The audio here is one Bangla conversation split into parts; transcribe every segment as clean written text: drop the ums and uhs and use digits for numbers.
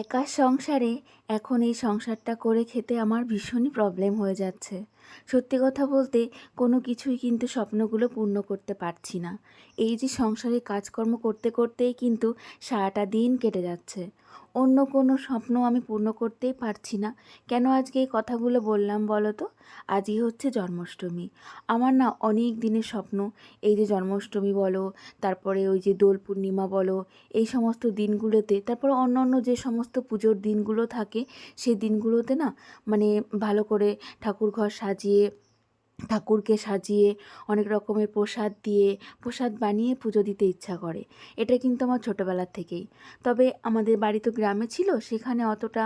একা সংসারে এখন এই সংসারটা করে খেতে আমার ভীষণই প্রবলেম হয়ে যাচ্ছে। সত্যি কথা বলতে কোনো কিছুই কিন্তু স্বপ্নগুলো পূর্ণ করতে পারছি না। এই যে সংসারে কাজকর্ম করতে করতেই কিন্তু সারাটা দিন কেটে যাচ্ছে। অন্য কোনো স্বপ্ন আমি পূর্ণ করতেই পারছি না। কেন আজকে এই কথাগুলো বললাম বলো তো? আজই হচ্ছে জন্মাষ্টমী। আমার না অনেক দিনের স্বপ্ন, এই যে জন্মাষ্টমী বলো, তারপরে ওই যে দোল পূর্ণিমা বলো, এই সমস্ত দিনগুলোতে, তারপর অন্য যে সমস্ত পুজোর দিনগুলো থাকে সেই দিনগুলোতে না, মানে ভালো করে ঠাকুরঘর সাজিয়ে, ঠাকুরকে সাজিয়ে অনেক রকমের প্রসাদ দিয়ে, প্রসাদ বানিয়ে পুজো দিতে ইচ্ছা করে। এটা কিন্তু আমার ছোটোবেলার থেকেই। তবে আমাদের বাড়ি তো গ্রামে ছিল, সেখানে অতটা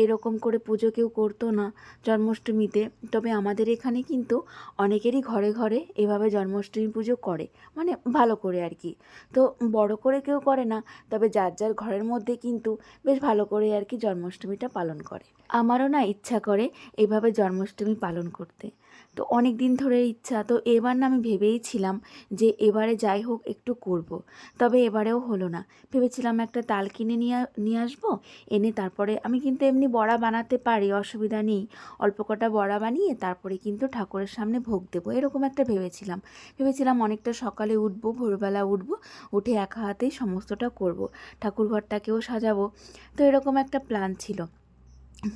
এরকম করে পুজো কেউ করতো না জন্মাষ্টমীতে। তবে আমাদের এখানে কিন্তু অনেকেরই ঘরে ঘরে এভাবে জন্মাষ্টমী পুজো করে, মানে ভালো করে আর কি। তো বড় করে কেউ করে না, তবে যার যার ঘরের মধ্যে কিন্তু বেশ ভালো করে আর কি জন্মাষ্টমীটা পালন করে। আমারও না ইচ্ছা করে এভাবে জন্মাষ্টমী পালন করতে। তো অনেক দিন ধরে ইচ্ছা, তো এবার না আমি ভেবেইছিলাম যে এবারে যাই হোক একটু করব। তবে এবারেও হলো না। ভেবেছিলাম একটা তাল কিনে নিয়ে আসবো, এনে তারপরে আমি কিন্তু এমনি বড়া বানাতে পারি, অসুবিধা নেই। অল্প কটা বড়া বানিয়ে তারপরে কিন্তু ঠাকুরের সামনে ভোগ দেবো, এরকম একটা ভেবেছিলাম অনেকটা সকালে উঠবো, ভোরবেলা উঠবো, উঠে একা হাতেই সমস্তটা করব, ঠাকুরঘরটাকেও সাজাবো। তো এরকম একটা প্ল্যান ছিল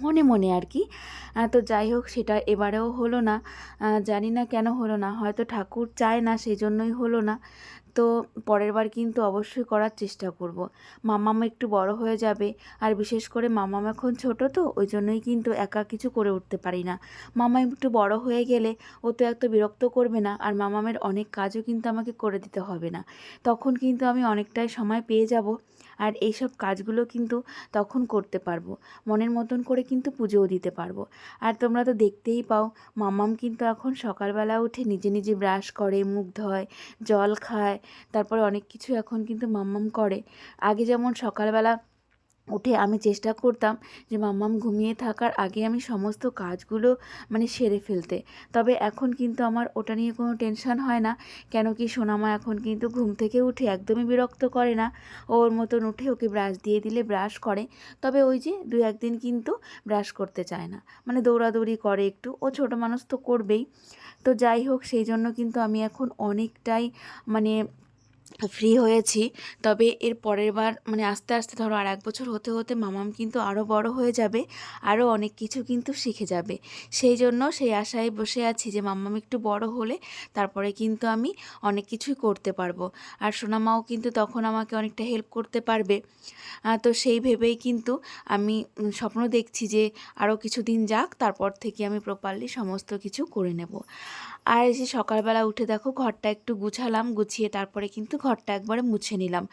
মনে মনে আর কি। তো যাই হোক, সেটা এবারেও হলো না। জানি না কেন হলো না, হয়তো ঠাকুর চায় না সেই জন্যই হলো না। তো পরের বার কিন্তু অবশ্যই করার চেষ্টা করব। মামাম একটু বড় হয়ে যাবে, আর বিশেষ করে মামাম এখন ছোট, তো ওই জন্যই কিন্তু একা কিছু করে উঠতে পারি না। মামা একটু বড় হয়ে গেলে ও তো এত বিরক্ত করবে না, আর মামামের অনেক কাজও কিন্তু আমাকে করে দিতে হবে না। তখন কিন্তু আমি অনেকটাই সময় পেয়ে যাব, আর এইসব কাজগুলো কিন্তু তখন করতে পারবো, মনের মতন করে কিন্তু পুজোও দিতে পারবো। আর তোমরা তো দেখতেই পাও, মামাম কিন্তু এখন সকালবেলা উঠে নিজে নিজে ব্রাশ করে, মুখ ধোয়, জল খায়, তারপরে অনেক কিছু এখন কিন্তু মাম্মাম করে। আগে যেমন সকালবেলা উঠে আমি চেষ্টা করতাম যে মাম্মাম ঘুমিয়ে থাকার আগে আমি সমস্ত কাজগুলো মানে সেরে ফেলতে। তবে এখন কিন্তু আমার ওটা নিয়ে কোনো টেনশন হয় না। কেন কি সোনামা এখন কিন্তু ঘুম থেকে উঠে একদমই বিরক্ত করে না। ওর মতন উঠে ওকে ব্রাশ দিয়ে দিলে ব্রাশ করে। তবে ওই যে দু একদিন কিন্তু ব্রাশ করতে চায় না, মানে দৌড়াদৌড়ি করে একটু, ও ছোটো মানুষ তো করবেই। তো যাই হোক, সেই জন্য কিন্তু আমি এখন অনেকটাই মানে ফ্রি হয়েছি। তবে এর পরের বার মানে আস্তে আস্তে ধরো আর 1 বছর হতে হতে মামাম কিন্তু আরও বড় হয়ে যাবে, আরও অনেক কিছু কিন্তু শিখে যাবে। সেই জন্য সেই আশায় বসে আছি যে মাম্মাম একটু বড় হলে তারপরে কিন্তু আমি অনেক কিছুই করতে পারবো, আর সোনামাও কিন্তু তখন আমাকে অনেকটা হেল্প করতে পারবে। তো সেই ভেবেই কিন্তু আমি স্বপ্ন দেখছি যে আরও কিছুদিন যাক, তারপর থেকে আমি প্রপারলি সমস্ত কিছু করে নেব। আর এসে সকালবেলা উঠে দেখো ঘরটা একটু গুছালাম, গুছিয়ে তারপরে কিন্তু ঘরটা একবারে মুছে নিলাম।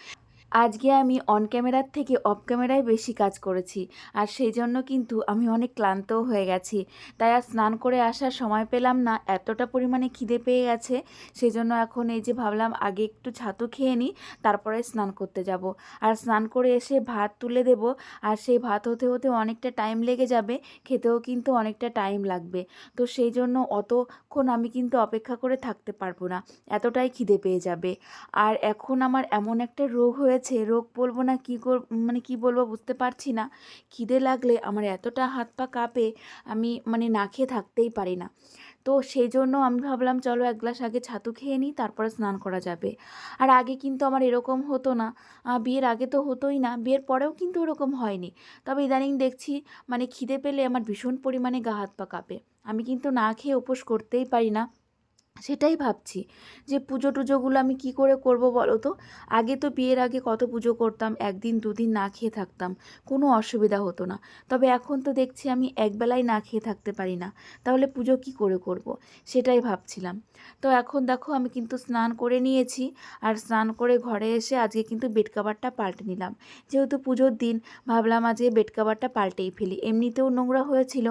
আজকে আমি অন ক্যামেরার থেকে অফ ক্যামেরায় বেশি কাজ করেছি, আর সেই জন্য কিন্তু আমি অনেক ক্লান্তও হয়ে গেছি। তাই আর স্নান করে আসার সময় পেলাম না, এতটা পরিমাণে খিদে পেয়ে গেছে। সেই জন্য এখন এই যে ভাবলাম আগে একটু ছাতু খেয়ে নিই, তারপরে স্নান করতে যাব। আর স্নান করে এসে ভাত তুলে দেব, আর সেই ভাত হতে হতে অনেকটা টাইম লেগে যাবে, খেতেও কিন্তু অনেকটা টাইম লাগবে। তো সেই জন্য অতক্ষণ আমি কিন্তু অপেক্ষা করে থাকতে পারবো না, এতটাই খিদে পেয়ে যাবে। আর এখন আমার এমন একটা রোগ হয়েছে, রোগ বলবো না মানে কি বলবো বুঝতে পারছি না। খিদে লাগলে আমার এতটা হাত পা কাঁপে, আমি মানে না খেয়ে থাকতেই পারি না। তো সেই জন্য আমি ভাবলাম চলো 1 গ্লাস আগে ছাতু খেয়ে নিই, তারপরে স্নান করা যাবে। আর আগে কিন্তু আমার এরকম হতো না, বিয়ের আগে তো হতোই না, বিয়ের পরেও কিন্তু ওরকম হয়নি। তবে ইদানিং দেখছি মানে খিদে পেলে আমার ভীষণ পরিমাণে গা হাত পা কাঁপে, আমি কিন্তু না খেয়ে উপোস করতেই পারি না। সেটাই ভাবছি যে পুজো টুজোগুলো আমি কি করে করব বলো তো। আগে তো বিয়ের আগে কত পুজো করতাম, একদিন দুদিন না খেয়ে থাকতাম, কোনো অসুবিধা হতো না। তবে এখন তো দেখছি আমি একবেলাই না খেয়ে থাকতে পারি না, তাহলে পুজো কি করে করব, সেটাই ভাবছিলাম। তো এখন দেখো আমি কিন্তু স্নান করে নিয়েছি, আর স্নান করে ঘরে এসে আজকে কিন্তু বেড কাভারটা পাল্টে নিলাম। যেহেতু পুজোর দিন, ভাবলাম আজকে বেড কাভারটা পাল্টেই ফেলি, এমনিতেও নোংরা হয়েছিল।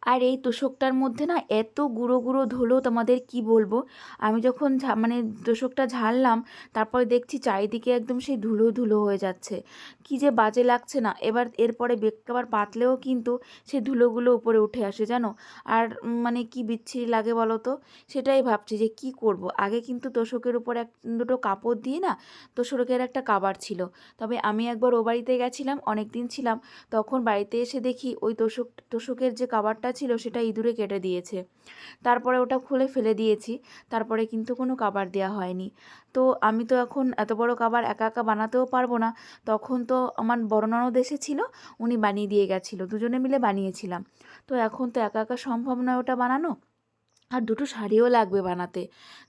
আর এই তোশকটার মধ্যে না এত গুঁড়ো গুঁড়ো ধুলো তোমাদের কি বলবো। আমি যখন মানে তোশকটা ঝাড়লাম, তারপরে দেখছি চারিদিকে একদম সেই ধুলো ধুলো হয়ে যাচ্ছে, কি যে বাজে লাগছে না। এবার এরপরে বেডকভার পাতলেও কিন্তু সেই ধুলোগুলো উপরে উঠে আসে জানো। আর মানে কি বিচ্ছিরি লাগে বলো তো। সেটাই ভাবছি যে কি করব। আগে কিন্তু তোশকের উপর দুটো কাপড় দিয়ে না তোশকের একটা কাবার ছিল। তবে আমি একবার ও বাড়িতে গেছিলাম, অনেক দিন ছিলাম, তখন বাড়িতে এসে দেখি ওই তোশকের যে কাবারটা ছিল সেটা ইঁদুরে কেটে দিয়েছে। তারপরে ওটা খুলে ফেলে দিয়েছি, তারপরে কিন্তু কোনো কাবার দেওয়া হয়নি। তো আমি তো এখন এত বড় কাবার একা একা বানাতেও পারবো না। তখন তো আমার বড় ননদ এসেছিল, উনি বানিয়ে দিয়ে গেছিলো, দুজনে মিলে বানিয়েছিলাম। তো এখন তো একা একা সম্ভব নয় ওটা বানানো, আর দুটো শাড়িও লাগবে বানাতে।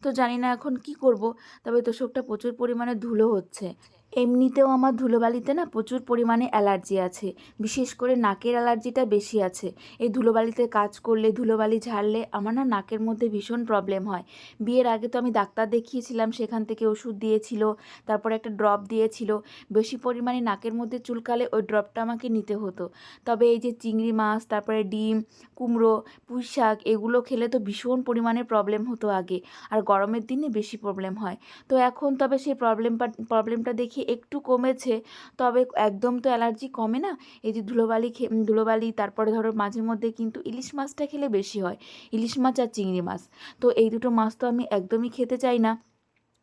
তো জানি না এখন কি করব। তবে তোশকটা প্রচুর পরিমাণে ধুলো হচ্ছে। এমনিতেও আমার ধুলোবালিতে না প্রচুর পরিমাণে অ্যালার্জি আছে, বিশেষ করে নাকের অ্যালার্জিটা বেশি আছে। এই ধুলোবালিতে কাজ করলে, ধুলোবালি ঝাড়লে আমার না নাকের মধ্যে ভীষণ প্রবলেম হয়। বিয়ের আগে তো আমি ডাক্তার দেখিয়েছিলাম, সেখান থেকে ওষুধ দিয়েছিল, তারপরে একটা ড্রপ দিয়েছিল। বেশি পরিমাণে নাকের মধ্যে চুলকালে ওই ড্রপটা আমাকে নিতে হতো। তবে এই যে চিংড়ি মাছ, তারপরে ডিম, কুমড়ো, পুঁই শাক, এগুলো খেলে তো ভীষণ পরিমাণে প্রবলেম হতো আগে, আর গরমের দিনে বেশি প্রবলেম হয়। তো এখন তবে সেই প্রবলেমটা দেখি একটু কমেছে। তবে একদম তো অ্যালার্জি কমে না। এই যে ধুলোবালি, তারপরে ধরো মাঝে মধ্যে কিন্তু ইলিশ মাছটা খেলে বেশি হয়, ইলিশ মাছ আর চিংড়ি মাছ। তো এই দুটো মাছ তো আমি একদমই খেতে চাই না।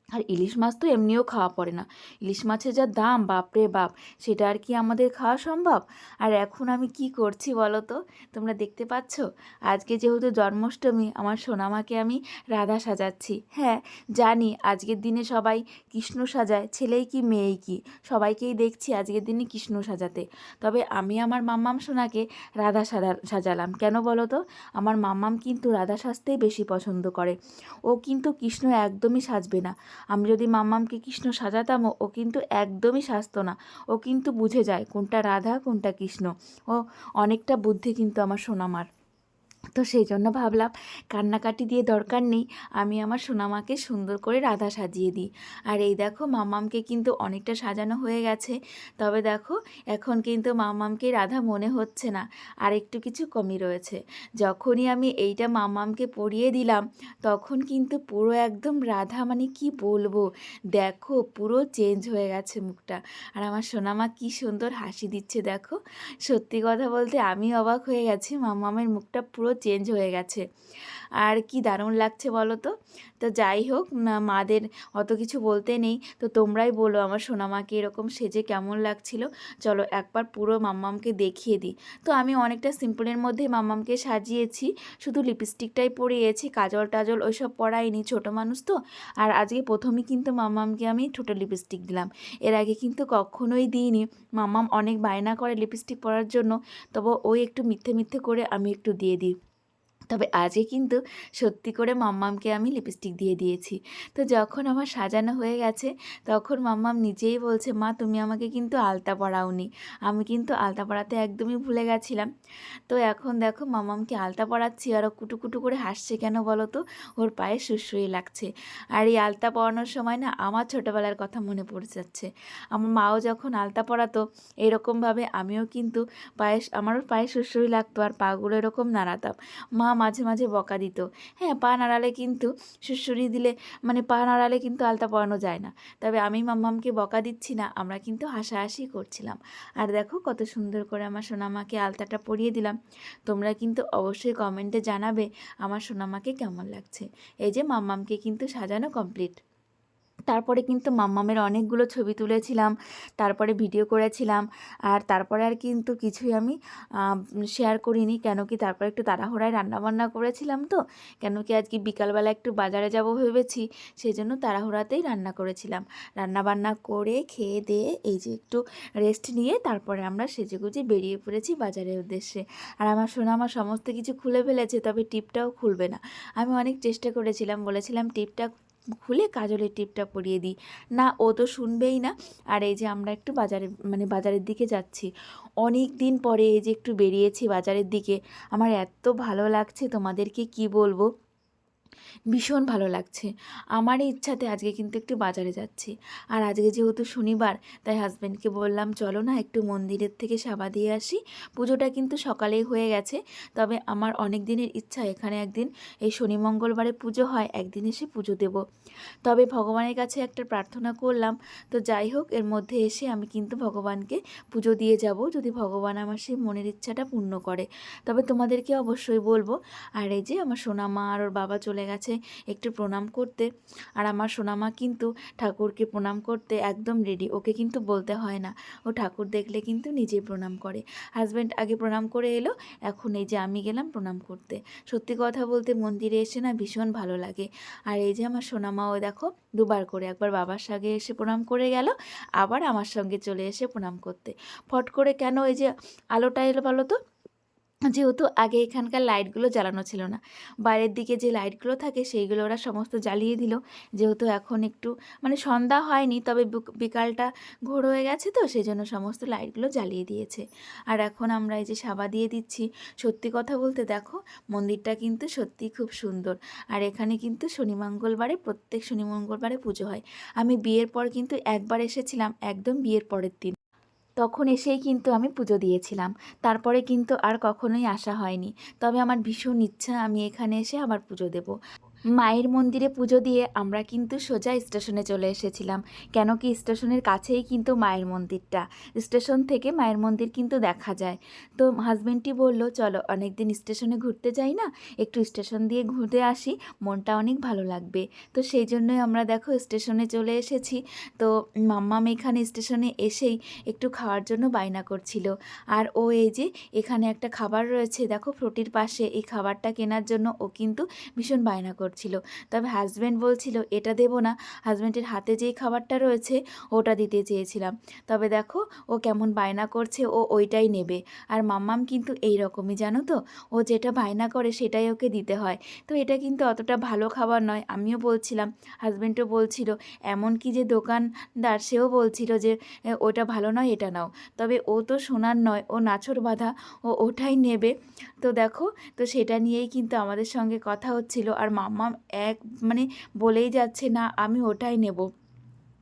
আর ইলিশ মাছ তো এমনিও খাওয়া পড়ে না, ইলিশ মাছের যা দাম বাপরে বাপ, সেটা আর কি আমাদের খাওয়া সম্ভব। আর এখন আমি কি করছি বলো তো, তোমরা দেখতে পাচ্ছ, আজকে যেহেতু জন্মাষ্টমী, আমার সোনামাকে আমি রাধা সাজাচ্ছি। হ্যাঁ, জানি আজকের দিনে সবাই কৃষ্ণ সাজায়, ছেলেই কি মেয়েই কি, সবাইকেই দেখছি আজকের দিনে কৃষ্ণ সাজাতে। তবে আমি আমার মাম্মাম সোনাকে রাধা সাজালাম। কেন বলো তো, আমার মাম্মাম কিন্তু রাধা সাজতেই বেশি পছন্দ করে, ও কিন্তু কৃষ্ণ একদমই সাজবে না। আমি যদি মাম্মামকে কৃষ্ণ সাজাতামও, ও কিন্তু একদমই সাজতো না। ও কিন্তু বুঝে যায় কোনটা রাধা কোনটা কৃষ্ণ। ও অনেকটা বুদ্ধি কিন্তু আমার সোনামার। তো সেই জন্য ভাবলাম কান্নাকাটি দিয়ে দরকার নেই, আমি আমার সোনামাকে সুন্দর করে রাধা সাজিয়ে দিই। আর এই দেখো মাম্মামকে কিন্তু অনেকটা সাজানো হয়ে গেছে। তবে দেখো এখন কিন্তু মাম্মামকে রাধা মনে হচ্ছে না, আর একটু কিছু কমই রয়েছে। যখনই আমি এইটা মাম্মামকে পরিয়ে দিলাম, তখন কিন্তু পুরো একদম রাধা, মানে কি বলবো, দেখো পুরো চেঞ্জ হয়ে গেছে মুখটা। আর আমার সোনামা কি সুন্দর হাসি দিচ্ছে দেখো। সত্যি কথা বলতে আমি অবাক হয়ে গেছি, মাম্মামের মুখটা পুরো চেঞ্জ হয়ে গেছে। আর কি দারুণ লাগছে বলো তো। তো যাই হোক না, মাদের অত কিছু বলতে নেই, তো তোমরাই বলো আমার সোনামাকে এরকম সেজে কেমন লাগছিল। চলো একবার পুরো মাম্মামকে দেখিয়ে দিই। তো আমি অনেকটা সিম্পলের মধ্যে মাম্মামকে সাজিয়েছি, শুধু লিপস্টিকটাই পরিয়েছি, কাজল টাজল ওইসব পরাইনি, ছোটো মানুষ তো। আর আজকে প্রথমেই কিন্তু মাম্মামকে আমি ঠোঁটে লিপস্টিক দিলাম, এর আগে কিন্তু কখনোই দিইনি। মাম্মাম অনেক বায়না করে লিপস্টিক পরার জন্য, তবে ওই একটু মিথ্যে মিথ্যে করে আমি একটু দিয়ে দিই। তবে আজকে কিন্তু সত্যি করে মাম্মামকে আমি লিপস্টিক দিয়ে দিয়েছি। তো যখন আমার সাজানো হয়ে গেছে, তখন মাম্মাম নিজেই বলছে, মা তুমি আমাকে কিন্তু আলতা পরাওনি। আমি কিন্তু আলতা পরাতে একদমই ভুলে গেছিলাম। তো এখন দেখো মাম্মামকে আলতা পরাচ্ছি, আর ও কুটু করে হাসছে কেন বলো তো, ওর পায়ে সুরসুরি লাগছে। আর এই আলতা পরানোর সময় না আমার ছোটোবেলার কথা মনে পড়ে যাচ্ছে। আমার মাও যখন আলতা পরাতো, এরকমভাবে আমিও কিন্তু আমারও পায়ে সুরসুরি লাগতো, আর পাগুলো এরকম নাড়াতাম। মা মাঝে মাঝে বকা দিত। হ্যাঁ, পা নাড়ালে কিন্তু সুড়সুড়ি দিলে, মানে পা নাড়ালে কিন্তু আলতা পরানো যায় না। তবে আমি মাম্মামকে বকা দিচ্ছি না, আমরা কিন্তু হাসাহাসি করছিলাম। আর দেখো কত সুন্দর করে আমার সোনামাকে আলতাটা পরিয়ে দিলাম। তোমরা কিন্তু অবশ্যই কমেন্টে জানাবে আমার সোনামাকে কেমন লাগছে। এই যে মাম্মামকে কিন্তু সাজানো কমপ্লিট। তারপরে কিন্তু মাম্মামের অনেকগুলো ছবি তুলেছিলাম, তারপরে ভিডিও করেছিলাম। আর তারপরে আর কিন্তু কিছুই আমি শেয়ার করিনি, কেন কি তারপরে একটু তাড়াহুড়ায় রান্নাবান্না করেছিলাম। তো কেন কি আজকে বিকালবেলা একটু বাজারে যাব ভেবেছি, সেই জন্য তাড়াহুড়াতেই রান্না করেছিলাম। রান্নাবান্না করে খেয়ে দিয়ে এই যে একটু রেস্ট নিয়ে তারপরে আমরা সেজেগুজে বেরিয়ে পড়েছি বাজারের উদ্দেশ্যে। আর আমার সোনা আমার সমস্ত কিছু খুলে ফেলেছে, তবে টিপটাও খুলবে না। আমি অনেক চেষ্টা করেছিলাম, বলেছিলাম টিপটা খুলে কাজলের টিপটা পরিয়ে দিই, না ও তো শুনবেই না। আর এই যে আমরা একটু বাজারের দিকে যাচ্ছি, অনেক দিন পরে এই যে একটু বেরিয়েছি বাজারের দিকে, আমার এত ভালো লাগছে তোমাদেরকে কি বলবো। ভীষণ ভালো লাগছে। আমারই ইচ্ছাতে আজকে কিন্তু একটু বাজারে যাচ্ছি। আর আজকে যেহেতু শনিবার, তাই হাসব্যান্ডকে বললাম চলো না একটু মন্দিরের থেকে সাবা দিয়ে আসি। পুজোটা কিন্তু সকালেই হয়ে গেছে, তবে আমার অনেক দিনের ইচ্ছা এখানে একদিন, এই শনি মঙ্গলবারে পুজো হয়, একদিন এসে পুজো দেব। তবে ভগবানের কাছে একটা প্রার্থনা করলাম। তো যাই হোক, এর মধ্যে এসে আমি কিন্তু ভগবানকে পুজো দিয়ে যাব, যদি ভগবান আমার সেই মনের ইচ্ছাটা পূর্ণ করে। তবে তোমাদেরকে অবশ্যই বলবো। আর এই যে আমার সোনামা আর ওর বাবা চলে গেছে একটু প্রণাম করতে। আর আমার সোনামা কিন্তু ঠাকুরকে প্রণাম করতে একদম রেডি, ওকে কিন্তু বলতে হয় না, ও ঠাকুর দেখলে কিন্তু নিজেই প্রণাম করে। হাজব্যান্ড আগে প্রণাম করে এলো, এখন এই যে আমি গেলাম প্রণাম করতে। সত্যি কথা বলতে মন্দিরে এসে না ভীষণ ভালো লাগে। আর এই যে আমার সোনামাও দেখো দুবার করে, একবার বাবার সঙ্গে এসে প্রণাম করে গেল, আবার আমার সঙ্গে চলে এসে প্রণাম করতে। ফট করে কেন এই যে আলোটা এলো বলো তো? যেহেতু আগে এখানকার লাইটগুলো জ্বালানো ছিল না, বাইরের দিকে যে লাইটগুলো থাকে সেইগুলো ওরা সমস্ত জ্বালিয়ে দিল। যেহেতু এখন একটু মানে সন্ধ্যা হয়নি, তবে বিকালটা ঘোর হয়ে গেছে, তো সেই জন্য সমস্ত লাইটগুলো জ্বালিয়ে দিয়েছে। আর এখন আমরা এই যে সাবা দিয়ে দিচ্ছি। সত্যি কথা বলতে দেখো, মন্দিরটা কিন্তু সত্যিই খুব সুন্দর। আর এখানে কিন্তু শনি মঙ্গলবারে, প্রত্যেক শনি মঙ্গলবারে পুজো হয়। আমি বিয়ের পর কিন্তু একবার এসেছিলাম, একদম বিয়ের পরের দিন, তখন এসেই কিন্তু আমি পুজো দিয়েছিলাম। তারপরে কিন্তু আর কখনোই আসা হয়নি। তবে আমার ভীষণ ইচ্ছা আমি এখানে এসে আবার পুজো দেব। মায়ের মন্দিরে পুজো দিয়ে আমরা কিন্তু সোজা স্টেশনে চলে এসেছিলাম, কেন কি স্টেশনের কাছেই কিন্তু মায়ের মন্দিরটা। স্টেশন থেকে মায়ের মন্দির কিন্তু দেখা যায়। তো হাজবেন্ডটি বলল চলো অনেক দিন স্টেশনে ঘুরতে যাই না, একটু স্টেশন দিয়ে ঘুরে আসি, মনটা অনেক ভালো লাগবে। তো সেই জন্যই আমরা দেখো স্টেশনে চলে এসেছি। তো মাম্মাম এখানে স্টেশনে এসেই একটু খাওয়ার জন্য বায়না করছিল। আর ও এই যে এখানে একটা খাবার রয়েছে দেখো ফ্রুটির পাশে, এই খাবারটা কেনার জন্য ও কিন্তু ভীষণ বায়না করছিল। তবে হাজব্যান্ড বলছিল এটা দেবো না, হাজব্যান্ডের হাতে যেই খাবারটা রয়েছে ওটা দিতে চেয়েছিলাম। তবে দেখো ও কেমন বায়না করছে, ও ওইটাই নেবে। আর মাম্মাম কিন্তু এই রকমই, জানো তো, ও যেটা বায়না করে সেটাই ওকে দিতে হয়। তো এটা কিন্তু অতটা ভালো খাবার নয়, আমিও বলছিলাম, হাজব্যান্ডও বলছিল, এমনকি যে দোকানদার সেও বলছিল যে ওটা ভালো নয়, এটা নাও। তবে ও তো শোনার নয়, ও নাছোড় বাঁধা, ও ওটাই নেবে। তো দেখো, তো সেটা নিয়েই কিন্তু আমাদের সঙ্গে কথা হচ্ছিল। আর মাম্মাম এক মানে বলেই যাচ্ছে না আমি ওটাই নেব।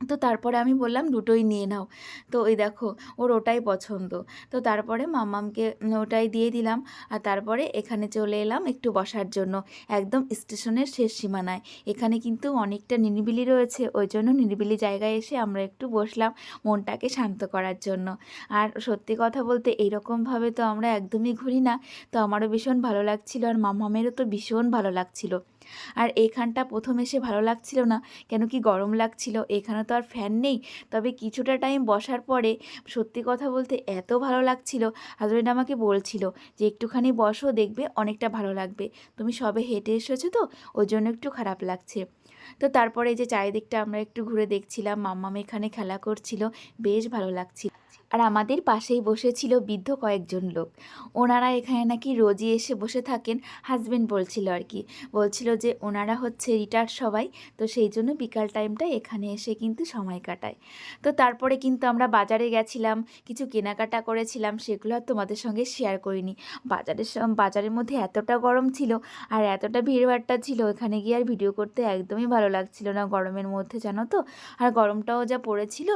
তো তারপরে আমি বললাম দুটোই নিয়ে নাও। তো ওই দেখো ওর ওটাই পছন্দ। তো তারপরে মাম্মামকে ওটাই দিয়ে দিলাম। আর তারপরে এখানে চলে এলাম একটু বসার জন্য, একদম স্টেশনের শেষ সীমানায়। এখানে কিন্তু অনেকটা নিরিবিলি রয়েছে, ওই জন্য নিরিবিলি জায়গায় এসে আমরা একটু বসলাম মনটাকে শান্ত করার জন্য। আর সত্যি কথা বলতে এইরকমভাবে তো আমরা একদমই ঘুরি না। তো আমারও ভীষণ ভালো লাগছিল, আর মাম্মামেরও তো ভীষণ ভালো লাগছিল। আর এইখানটা প্রথম এসে ভালো লাগছিল না, কেন কি গরম লাগছিল, এখানে তো আর ফ্যান নেই। তবে কিছুটা টাইম বসার পরে সত্যি কথা বলতে এত ভালো লাগছিল, হাজব্যান্ড আমাকে বলছিল যে একটুখানি বসো, দেখবে অনেকটা ভালো লাগবে, তুমি সবে হেঁটে এসেছো তো ওই জন্য একটু খারাপ লাগছে। তো তারপরে এই যে চারিদিকটা আমরা একটু ঘুরে দেখছিলাম, মাম্মাম এখানে খেলা করছিল, বেশ ভালো লাগছিল। আর আমাদের পাশেই বসেছিল বৃদ্ধ কয়েকজন লোক, ওনারা এখানে নাকি রোজই এসে বসে থাকেন। হাজবেন্ড বলছিল আর কি, বলছিল যে ওনারা হচ্ছে রিটায়ার্ড সবাই, তো সেই জন্য বিকাল টাইমটা এখানে এসে কিন্তু সময় কাটায়। তো তারপরে কিন্তু আমরা বাজারে গেছিলাম, কিছু কেনাকাটা করেছিলাম, সেগুলো আর তোমাদের সঙ্গে শেয়ার করিনি। বাজারের মধ্যে এতটা গরম ছিল আর এতটা ভিড়ভাট্টা ছিল, এখানে গিয়ে আর ভিডিও করতে একদমই ভালো লাগছিল না গরমের মধ্যে, জানো তো। আর গরমটাও যা পড়েছিল,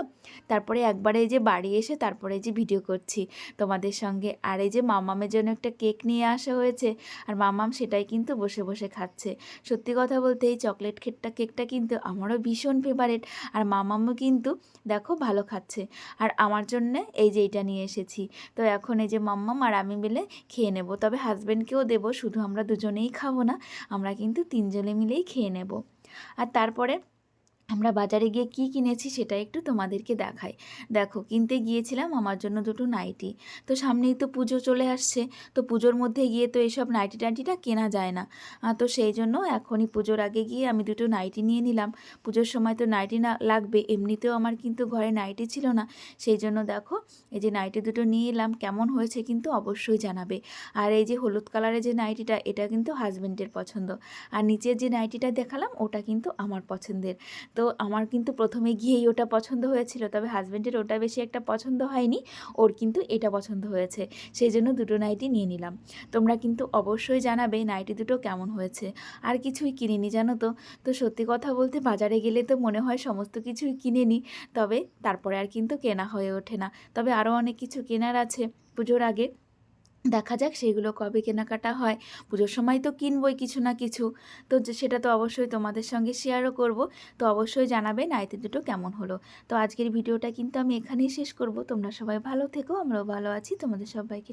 তারপরে একবারে এই যে বাড়ি এসে তারপরে যে ভিডিও করছি তোমাদের সঙ্গে। আর এই যে মামামের জন্য একটা কেক নিয়ে আসা হয়েছে, আর মামাম সেটাই কিন্তু বসে বসে খাচ্ছে। সত্যি কথা বলতে এই চকলেট কেকটা কিন্তু আমারও ভীষণ ফেভারিট, আর মামামও কিন্তু দেখো ভালো খাচ্ছে। আর আমার জন্য এই যে এইটা নিয়ে এসেছি। তো এখন এই যে মাম্মাম আর আমি মিলে খেয়ে নেব, তবে হাজব্যান্ডকেও দেবো, শুধু আমরা দুজনেই খাবো না, আমরা কিন্তু তিনজনে মিলেই খেয়ে নেব। আর তারপরে আমরা বাজারে গিয়ে কি কিনেছি সেটা একটু তোমাদেরকে দেখাই। দেখো, কিনতে গিয়েছিলাম আমার জন্য দুটো নাইটি। তো সামনেই তো পুজো চলে আসছে, তো পুজোর মধ্যে গিয়ে তো এইসব নাইটি টাইটিটা কেনা যায় না। তো সেই জন্য এখনই পুজোর আগে গিয়ে আমি দুটো নাইটি নিয়ে নিলাম। পুজোর সময় তো নাইটি না লাগবে, এমনিতেও আমার কিন্তু ঘরে নাইটি ছিল না, সেই জন্য দেখো এই যে নাইটি দুটো নিয়ে এলাম। কেমন হয়েছে কিন্তু অবশ্যই জানাবে। আর এই যে হলুদ কালারের যে নাইটিটা, এটা কিন্তু হাজবেন্ডের পছন্দ। আর নিচের যে নাইটিটা দেখালাম ওটা কিন্তু আমার পছন্দের। তো তো আমার কিন্তু প্রথমে গিয়েই ওটা পছন্দ হয়েছিল, তবে হাজব্যান্ডের ওটা বেশি একটা পছন্দ হয়নি, ওর কিন্তু এটা পছন্দ হয়েছে, সেই জন্য দুটো নাইটি নিয়ে নিলাম। তোমরা কিন্তু অবশ্যই জানাবে নাইটি দুটো কেমন হয়েছে। আর কিছুই কিনিনি জানো তো। তো সত্যি কথা বলতে বাজারে গেলে তো মনে হয় সমস্ত কিছুই কিনে নিই, তবে তারপরে আর কিন্তু কেনা হয়ে ওঠে না। তবে আরও অনেক কিছু কেনার আছে পুজোর আগে, দেখা যাক সেগুলো কবে কেনাকাটা হয়। পুজোর সময় তো কিনবই কিছু না কিছু, তো সেটা তো অবশ্যই তোমাদের সঙ্গে শেয়ারও করব। তো অবশ্যই জানাবে নাইটি দুটো কেমন হলো। তো আজকের ভিডিওটা কিন্তু আমি এখানেই শেষ করব। তোমরা সবাই ভালো থেকো, আমরাও ভালো আছি। তোমাদের সবাইকে